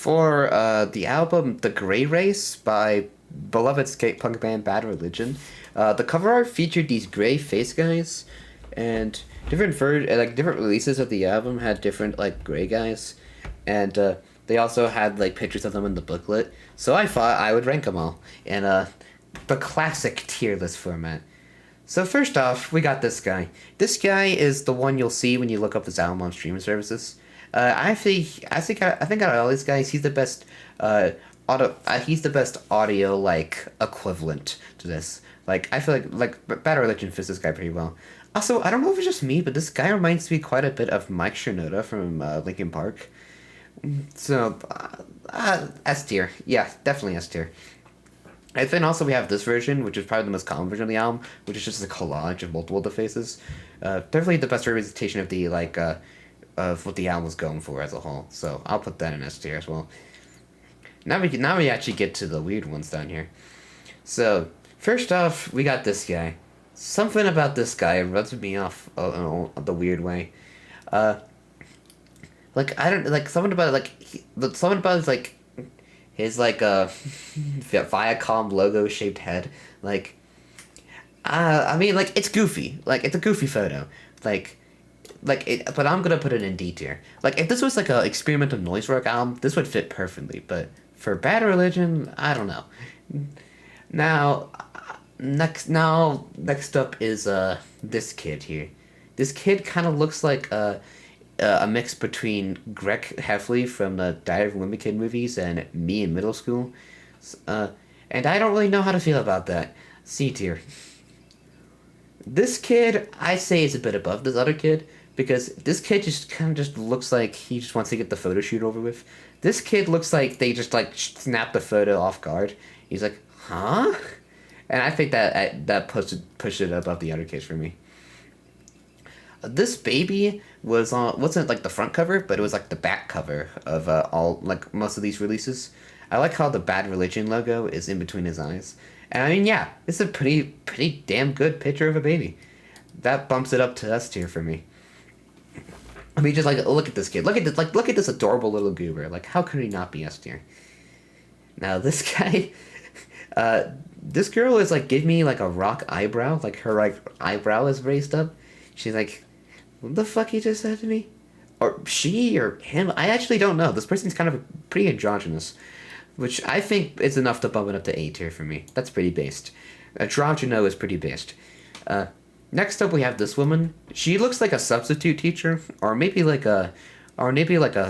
For the album The Grey Race by beloved skate punk band Bad Religion, the cover art featured these gray face guys, and different releases of the album had different like gray guys, and they also had like pictures of them in the booklet. So I thought I would rank them all in the classic tier list format. So first off, we got this guy. This guy is the one you'll see when you look up this album on streaming services. I think out of all these guys, he's the best. He's the best audio like equivalent to this. Like I feel like Bad Religion fits this guy pretty well. Also, I don't know if it's just me, but this guy reminds me quite a bit of Mike Shinoda from Linkin Park. So, S tier. Yeah, definitely S tier. And then also we have this version, which is probably the most common version of the album, which is just a collage of multiple of the faces. Definitely the best representation of the of what the album was going for as a whole. So I'll put that in S tier as well. Now we actually get to the weird ones down here. So first off, we got this guy. Something about this guy rubs me off the weird way. Uh, like I don't like something about it, something about his Viacom logo shaped head. Like I mean like it's goofy. Like it's a goofy photo. Like but I'm gonna put it in D tier. Like if this was like a experimental noise rock album, this would fit perfectly. But for Bad Religion, I don't know. Now, next up is this kid here. This kid kind of looks like a mix between Greg Heffley from the Diary of a Wimpy Kid movies and me in middle school. And I don't really know how to feel about that. C tier. This kid, I say, is a bit above this other kid because this kid just kind of just looks like he just wants to get the photo shoot over with. This kid looks like they just like snapped the photo off guard. He's like, huh? And I think that pushed it above the other kids for me. This baby wasn't like the front cover, but it was like the back cover of all like most of these releases. I like how the Bad Religion logo is in between his eyes. And I mean, yeah, it's a pretty damn good picture of a baby. That bumps it up to S tier for me. I mean, just like look at this kid. Look at this adorable little goober. Like, how could he not be S tier? Now this guy, this girl is like give me like a rock eyebrow. Like her like eyebrow is raised up. She's like, what the fuck he just said to me? Or she or him? I actually don't know. This person's kind of pretty androgynous. Which I think is enough to bump it up to A tier for me. That's pretty based. Androgyno is pretty based. Next up we have this woman. She looks like a substitute teacher, or maybe like a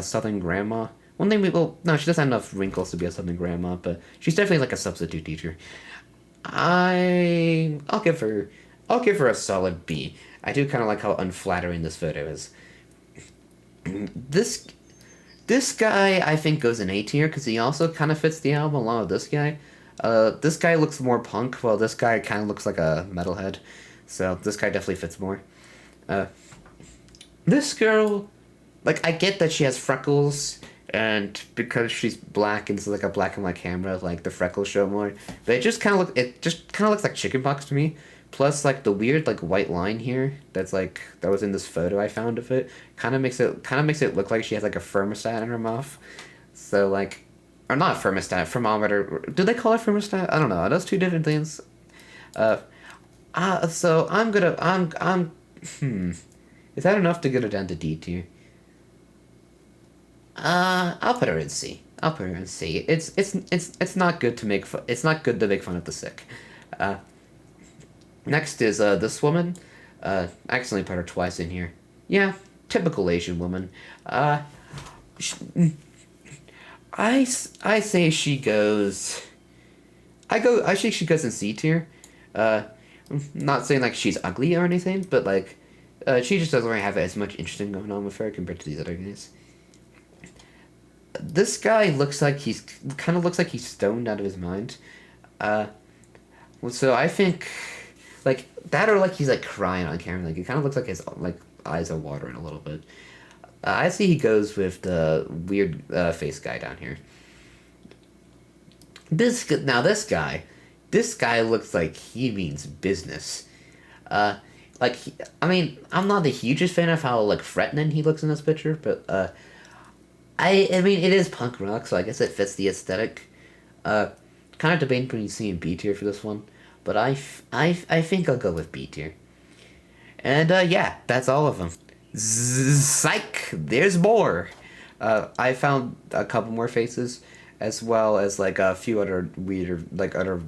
Southern grandma. No, she doesn't have enough wrinkles to be a Southern grandma, but she's definitely like a substitute teacher. I'll give her a solid B. I do kind of like how unflattering this photo is. This This guy, I think, goes in A tier because he also kind of fits the album along with this guy. This guy looks more punk, while this guy kind of looks like a metalhead. So this guy definitely fits more. Uh, this girl, like, I get that she has freckles, and because she's black and it's like a black and white camera, like, the freckles show more. But it just kind of looks like chickenpox to me. Plus, like, the weird, like, white line here that was in this photo I found of it kind of makes it look like she has, like, a thermostat in her mouth. So, like, or not a thermostat, thermometer. Do they call it thermostat? I don't know. Are those two different things? So is that enough to get her down to D tier? I'll put her in C. I'll put her in C. It's not good to make fun. It's not good to make fun of the sick. Next is this woman. I accidentally put her twice in here. Yeah, typical Asian woman. Sh I say she goes. I think she goes in C tier. Uh, Not saying like she's ugly or anything, but like, she just doesn't really have as much interesting going on with her compared to these other guys. This guy looks like he's stoned out of his mind. Uh, so I think, like that or like he's like crying on camera. Like it kind of looks like his like eyes are watering a little bit. I see he goes with the weird face guy down here. This guy looks like he means business. I mean, I'm not the hugest fan of how like threatening he looks in this picture, but I mean, it is punk rock, so I guess it fits the aesthetic. Uh, Kind of debating between C and B tier for this one, but I think I'll go with B tier. And yeah, that's all of them. Psych, there's more. I found a couple more faces, as well as like a few other other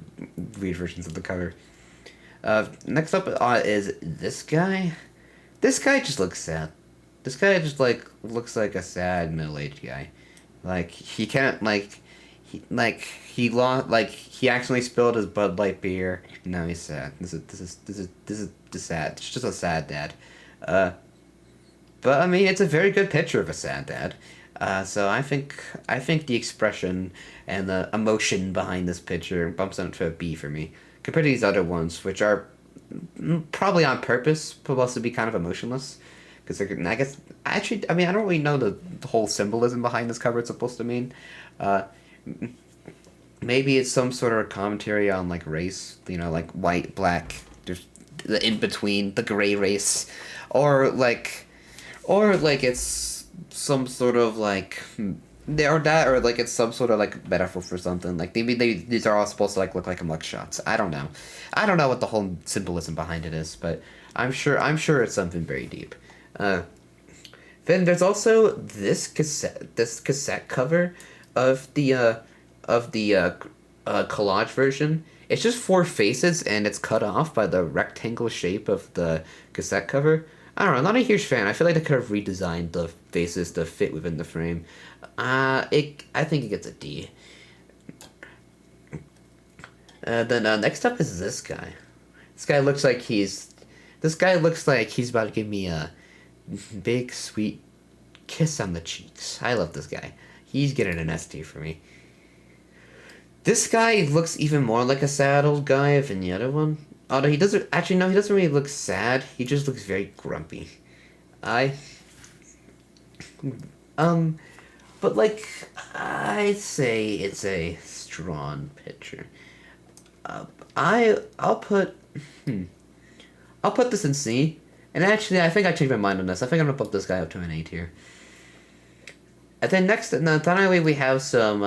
weird versions of the cover. Next up is this guy. This guy just looks sad. This guy just like looks like a sad middle aged guy. Like he can't he lost he accidentally spilled his Bud Light beer. Now he's sad. This is sad. It's just a sad dad. Uh, but I mean, it's a very good picture of a sad dad. So I think the expression and the emotion behind this picture bumps it up to a B for me compared to these other ones, which are probably on purpose supposed to be kind of emotionless. Because I guess actually, I mean, I don't really know the whole symbolism behind this cover. It's supposed to mean. Uh, Maybe it's some sort of commentary on like race, like white, black, just the in between, the gray race, or like, it's some sort of like, or that, or like it's some sort of like metaphor for something. Like maybe these are all supposed to like look like mugshots. I don't know what the whole symbolism behind it is, but I'm sure it's something very deep. Uh, then there's also this cassette cover of the collage version. It's just four faces and it's cut off by the rectangle shape of the cassette cover. I don't know. I'm not a huge fan. I feel like they could have redesigned the faces to fit within the frame. I think it gets a D. Then next up is this guy. This guy looks like he's. This guy looks like he's about to give me a big sweet kiss on the cheeks. I love this guy. He's getting an S tier for me. This guy looks even more like a sad old guy than the other one. Although he doesn't actually no, he doesn't really look sad. He just looks very grumpy. I um but like I'd say it's a strong picture. Uh, I'll put hmm, I'll put this in C. And actually I think I changed my mind on this. I think I'm gonna put this guy up to an A tier. And then next, now finally we have some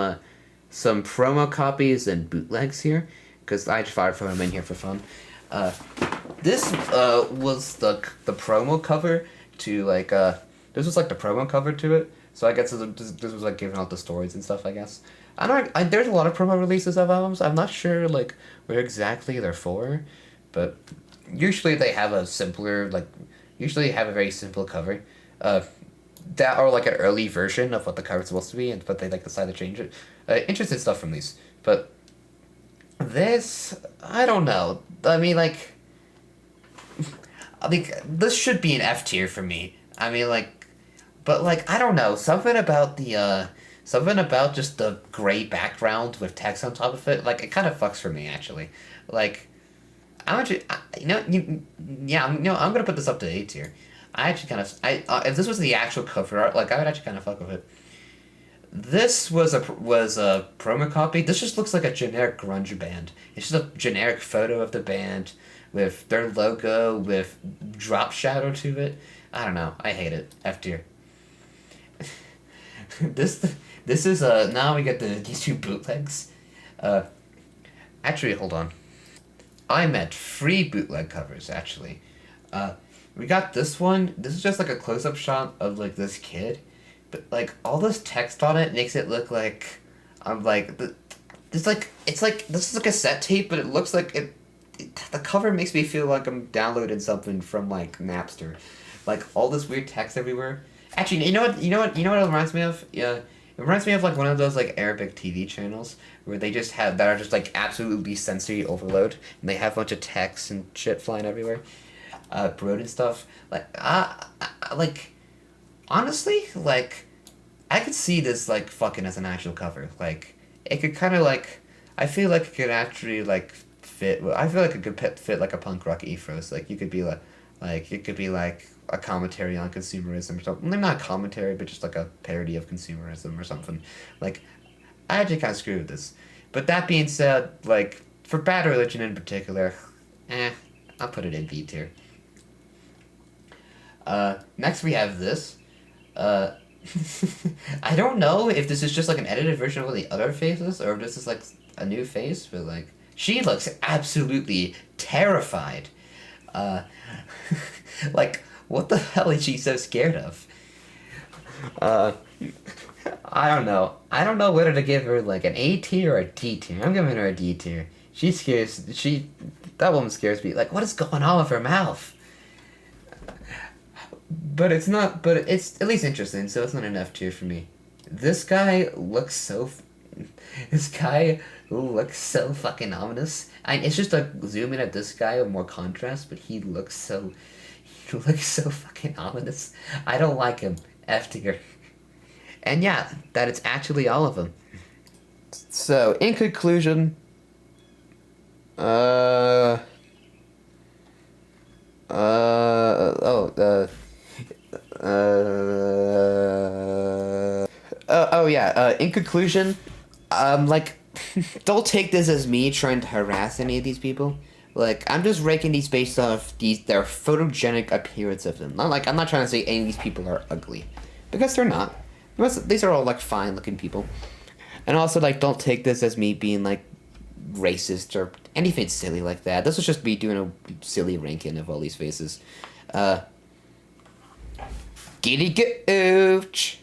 promo copies and bootlegs here, because I just thought I'd throw them in here for fun. Uh, this was the promo cover to this was like the promo cover to it. So I guess this was like giving out the stories and stuff. I guess there's a lot of promo releases of albums. I'm not sure like where exactly they're for, but usually they have a simpler usually have a very simple cover. Uh, that or like an early version of what the cover's supposed to be, and but they like decide to change it. Interesting stuff from these, but this I don't know. I mean, this should be an F tier for me. I mean, but I don't know, something about just the gray background with text on top of it. Like it kind of fucks for me actually. Like I'm actually, yeah, I'm gonna put this up to A tier. I actually kind of, if this was the actual cover art, I would actually kind of fuck with it. This was a promo copy. This just looks like a generic grunge band. It's just a generic photo of the band with their logo with drop shadow to it. I don't know. I hate it. F tier. this is now we get these two bootlegs. Uh, Actually, hold on. I meant free bootleg covers actually. Uh, we got this one. This is just like a close up shot of this kid, but all this text on it makes it look like I'm it's like this is a cassette tape, but it looks like the cover makes me feel like I'm downloading something from Napster, all this weird text everywhere. Actually, you know what it reminds me of? Yeah, it reminds me of one of those Arabic TV channels where they just have that are just absolutely sensory overload, and they have a bunch of text and shit flying everywhere, brood and stuff. Honestly, I could see this fucking as an actual cover. It could kind of I feel like it could actually fit. I feel like it could fit a punk rock ethos. You could be it could be a commentary on consumerism or something. Not a commentary, but just a parody of consumerism or something. I actually kind of screw with this. But that being said, for Bad Religion in particular, I'll put it in B tier. Next we have this. I don't know if this is just like an edited version of one of the other faces, or if this is like a new face, but like she looks absolutely terrified. Uh, like what the hell is she so scared of? Uh, I don't know. I don't know whether to give her like an A tier or a D tier. I'm giving her a D tier. She scares. That woman scares me. Like what is going on with her mouth? But it's not. But it's at least interesting. So it's not enough tier for me. This guy looks so. This guy looks so fucking ominous. It's just a zoom in at this guy with more contrast, but he looks so. He looks so fucking ominous. I don't like him. F tier. And yeah, that it's actually all of them. So in conclusion, uh, oh, oh yeah. In conclusion, like, don't take this as me trying to harass any of these people. Like, I'm just ranking these based off their photogenic appearance of them. Not like I'm not trying to say any of these people are ugly, because they're not. These are all like fine looking people, and also like don't take this as me being like racist or anything silly like that. This was just me doing a silly ranking of all these faces. Uh, Giddy gooch.